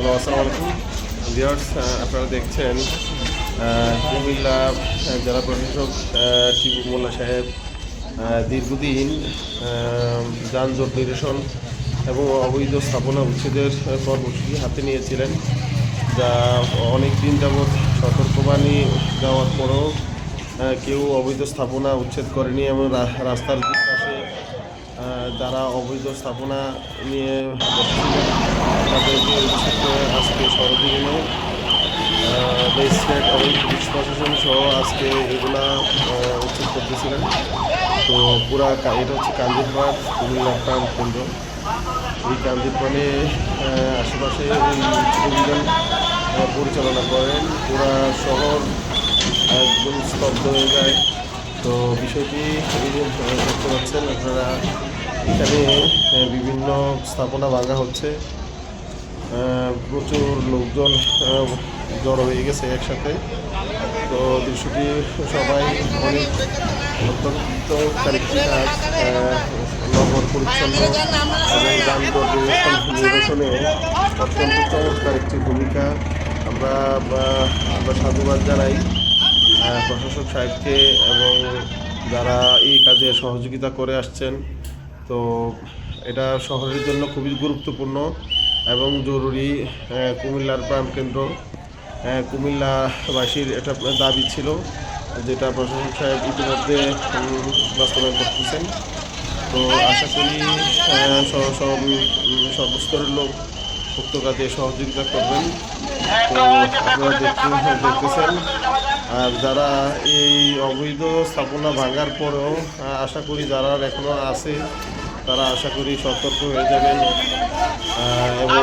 Hello, আসসালামু আলাইকুম viewers. আপনারা দেখছেন কুমিল্লা জেলা প্রশাসক টিপু মোল্লা সাহেব দীর্ঘদিন যানজট নিরসন এবং অবৈধ স্থাপনা উচ্ছেদের কর্মসূচি হাতে নিয়েছিলেন, যা অনেক দিন যাবৎ সতর্কবাণী দেওয়ার পরও কেউ অবৈধ স্থাপনা উচ্ছেদ করেনি এবং রাস্তার পাশে যারা অবৈধ স্থাপনা নিয়ে বসেছিলেন তাদেরকে উচ্ছেদ করে আজকে সরজমিনে ম্যাজিস্ট্রেট এবং পুলিশ প্রশাসন সহ আজকে এগুলা উচ্ছেদ করতেছিলেন। তো এটা হচ্ছে কান্দিরপাড় কুমিল্লা প্রাণ কেন্দ্র। এই কান্দিরপাড়ে আশেপাশে এই অভিযান পরিচালনা করেন। পুরা শহর একদম স্তব্ধ হয়ে যায়। তো বিষয়টি এই যে দেখতে পাচ্ছেন আপনারা, এখানে বিভিন্ন স্থাপনা ভাঙা হচ্ছে, প্রচুর লোকজন জড়ো হয়ে গেছে একসাথে। তো দৃশ্যটি সবাই অনেক অত্যন্ত একটি কাজ, নগর পরিচ্ছন্ন এবং যানজট নিরসনে অত্যন্ত চমৎকার একটি ভূমিকা। আমরা সাধুবাদ জানাই প্রশাসক সাহেবকে এবং যারা এই কাজে সহযোগিতা করে আসছেন। তো এটা শহরের জন্য খুবই গুরুত্বপূর্ণ এবং জরুরি। কুমিল্লার প্রাণকেন্দ্র, কুমিল্লাবাসীর এটা দাবি ছিল, যেটা প্রশাসক সাহেব ইতিমধ্যে বাস্তবায়ন করতেছেন। তো আশা করি সর্বস্তরের লোক উক্ত কাজে সহযোগিতা করবেন। তো আপনারা দেখতেছেন। আর যারা এই অবৈধ স্থাপনা ভাঙার পরেও আশা করি যারা এখনও আছে তারা আশা করি সতর্ক হয়ে যাবেন এবং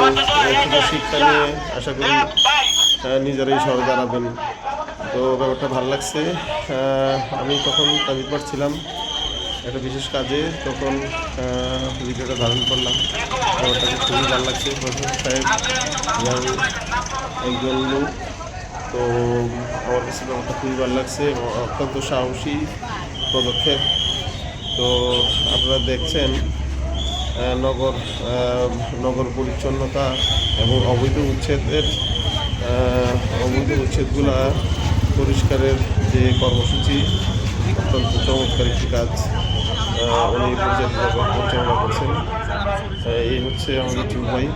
শিক্ষা নিয়ে আশা করি নিজেরাই সরে দাঁড়াবেন। তো ব্যাপারটা ভালো লাগছে। আমি তখন কাজিরপাড় ছিলাম একটা বিশেষ কাজে, তখন ভিডিওটা ধারণ করলাম। ব্যাপারটাকে খুবই ভালো লাগছে। প্রশাসক সাহেব একজন লোক, তো আমার কাছে ব্যাপারটা খুবই ভালো লাগছে এবং অত্যন্ত সাহসী পদক্ষেপ। তো আপনারা দেখছেন নগর পরিচ্ছন্নতা এবং অবৈধ উচ্ছেদগুলা পরিষ্কারের যে কর্মসূচি, অত্যন্ত চমৎকার একটি কাজ উনি পরিচালনা করছেন। এই হচ্ছে আমাদের টিপু ভাই।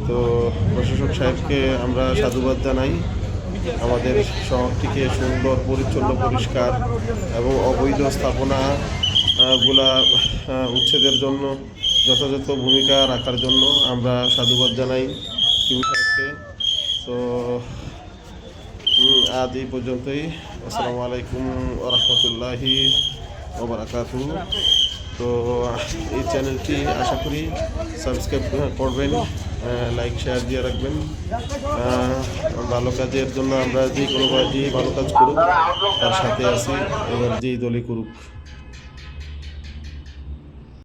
তো প্রশাসক সাহেবকে আমরা সাধুবাদ জানাই। আমাদের শহরটিকে সুন্দর, পরিচ্ছন্ন, পরিষ্কার এবং অবৈধ স্থাপনাগুলা উচ্ছেদের জন্য যথাযথ ভূমিকা রাখার জন্য আমরা সাধুবাদ জানাই টিপু সাহেবকে। তো আজ এই পর্যন্তই। আসসালামু আলাইকুম ওয়া রাহমাতুল্লাহি ওয়া বারাকাতুহু। তো এই চ্যানেলটি আশা করি সাবস্ক্রাইব করবেন, লাইক শেয়ার দিয়ে রাখবেন। ভালো কাজের জন্য আমরা যে ভালো কাজ করুক তার সাথে আছি, এবার যেই দলই করুক।